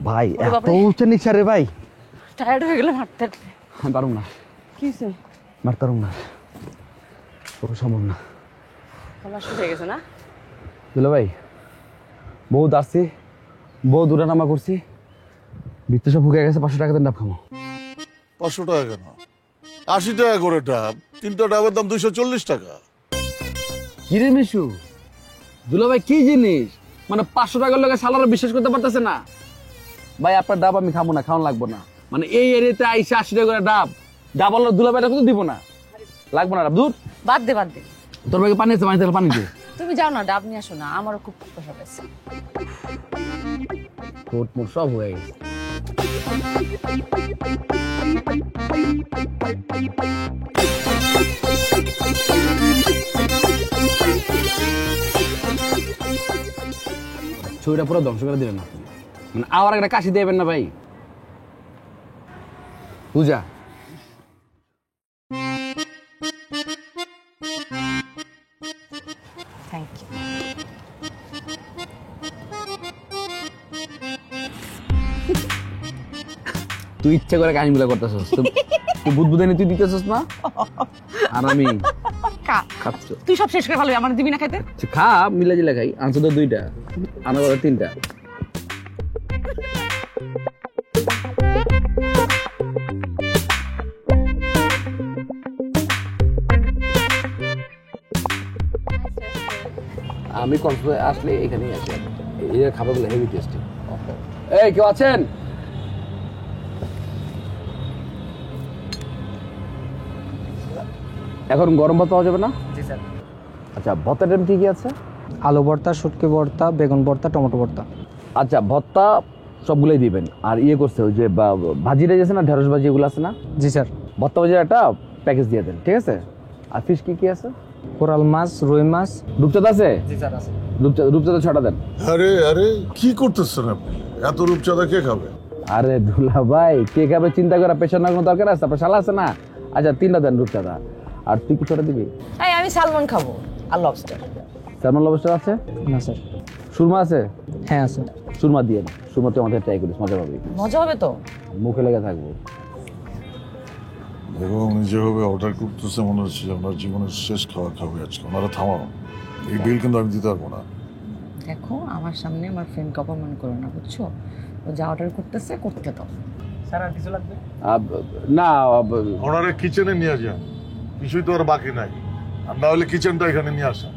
ভাই এত উঁচু নিচে রে ভাই, টায়ার্ড হয়ে গেলাম হাঁটতে হাঁটতে। আমি পারুম না, কি হয়েছে? মারতারুম না, তোর সম্ভব না। গলা শুকিয়ে হয়ে গেছে না? দুলা ভাই বহু দাঁড়ছি, বহু দূরে নামা করছি, বৃত্ত সব ফুকে গেছে। 500 টাকা দেন, ডাব খামো। 500 টাকা কেন? 80 টাকা করে ডাব, 3টা ডাবের দাম 240 টাকা। কিরে মিশু, দুলা ভাই কি জিনিস, মানে 500 টাকার লোকে সালারা বিশ্বাস করতে পারতেছে না। ভাই আপনার ডাব আমি খাবো না, খাওয়ান লাগবো না। মানে এই এরিয়াতে আইসে 80 টাকা করে ডাব, ডাব হলো দুলা ভাইটা কিন্তু দিব না, লাগবো না ডাব, দূর। বাদ দে বাদ দে, তোর ভাইকে পানি আছে, পানি তাহলে পানি দে। তুমি যাও না, ডাব নিয়ে আসো না, আমারও খুব পয়সা পেয়েছে। কোট মোট সব হয়ে গেছে। ছবিটা পুরো ধ্বংস করে দিলেন আপনি, মানে আবার একটা কাশি দেবেন না ভাই। পূজা থ্যাংক ইউ। তুই ইচ্ছা করে কাহিনীগুলো করতেছস, তুই বুদবুদানি তুই দিতেছস না, আর আমি খাচ্ছ। তুই সব শেষ করে ভালো, আমার দিবি না খাইতে? খা, মিলা জিলা খাই। আনছো তো 2টা, আনা করে 3টা। আমি কক্সবাজার আসলে এখানেই আসি, এই খাবারগুলো হেভি টেস্টি। এই কেউ আছেন? এখন গরম ভাত পাওয়া যাবে না? জি স্যার। আচ্ছা, ভর্তার টাইম কি কি আছে? আলু ভর্তা, শুটকি ভর্তা, বেগুন ভর্তা, টমেটো ভর্তা। আচ্ছা, ভর্তা সবগুলোই দিবেন। আর ইয়ে করছে ওই যে ভাজিটা আছে না, ঢেঁড়স ভাজি, এগুলো আছে না? জি স্যার। ভর্তা ভাজির একটা প্যাকেজ দিয়ে দেন, ঠিক আছে? আর ফিশ কি কি আছে? কোরাল মাছ, রুই মাছ। রূপচাঁদা আছে? জি স্যার আছে। রূপচাঁদা 6টা দেন। আরে আরে কি করতেছেন আপনি? এত রূপচাঁদা কে খাবে? আরে দুলা ভাই, কে খাবে চিন্তা করা পেছনে কোনো দরকার আছে? আপনার শালা আছে না? আচ্ছা 3টা দেন রূপচাঁদা। আর তুই কি 6টা দিবি? এই আমি সালমন খাবো আর লবস্টার। স্যালমন লবস্টার আছে? না স্যার। সুরমা আছে? হ্যাঁ আছে। সুরমা দিয়ে না, সুরমা তুই আমাদের ট্রাই করিস, মজা পাবি। মজা হবে তো? মুখে লেগে থাকবো। এবং উনি যেভাবে অর্ডার করতেছে মনে হচ্ছে যে ওনার জীবনের শেষ খাবার খাবে আজকে। ওনারা থামাও, এই বিল কিন্তু আমি দিতে পারবো না। দেখো, আমার সামনে আমার ফ্রেন্ডকে অপমান করো না, বুঝছো? ও যা অর্ডার করতেছে করতে দাও। স্যার আর কিছু লাগবে? না, ওনারা কিচেনে নিয়ে যান, কিছুই তো আর বাকি নাই। আর না হলে কিচেনটা এখানে নিয়ে আসেন।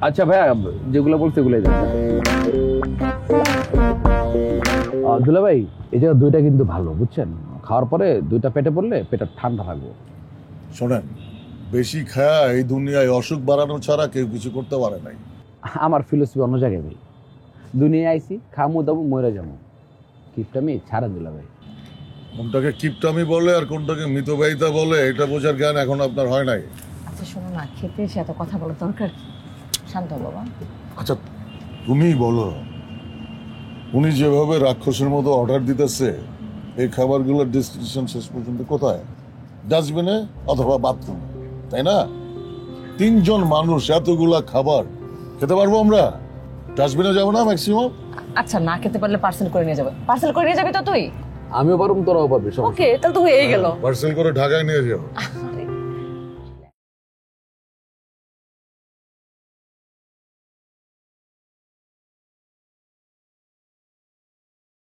আচ্ছা ভাইয়া, যেগুলো বলছে এগুলোই দেন। দুলা ভাই, এই যে 2টা কিন্তু ভালো, বুঝছেন? খাওয়ার পরে 2টা পেটে পড়লে পেটটা ঠান্ডা থাকবে। শোনেন, বেশি খায়া এই দুনিয়ায় অসুখ বাড়ানো ছাড়া কেউ কিছু করতে পারে নাই। আমার ফিলোসফি অন্য জায়গায় ভাই। দুনিয়ায় আইসি, খামু দাবো, মরে যাবো, কিপটামি ছাড়া দুলা ভাই। কোনটাকে কিপটামি বলে আর কোনটাকে মিতব্যয়িতা বলে এটা বোঝার জ্ঞান এখন আপনার হয় নাই। আচ্ছা শোনো না, খেতে এসে এত কথা বলার দরকার কি? শান্ত হও বাবা। আচ্ছা তুমিই বলো, উনি যেভাবে রাক্ষসের মতো অর্ডার দিতেছে, এই খাবারগুলোর ডেস্টিনেশন শেষ পর্যন্ত কোথায়? ডাস্টবিনে অথবা বাথরুমে, তাই না? 3 জন মানুষ এতগুলা খাবার খেতে পারবো আমরা? ডাস্টবিনে যাবো না ম্যাক্সিমাম? আচ্ছা, না খেতে পারলে পার্সেল করে নিয়ে যাবে। পার্সেল করে নিয়ে যাবি তো তুই? আমিও পারুম, তোরাও পারবি। ওকে, তাহলে তো হয়েই গেল। পার্সেল করে ঢাকায় নিয়ে যাও।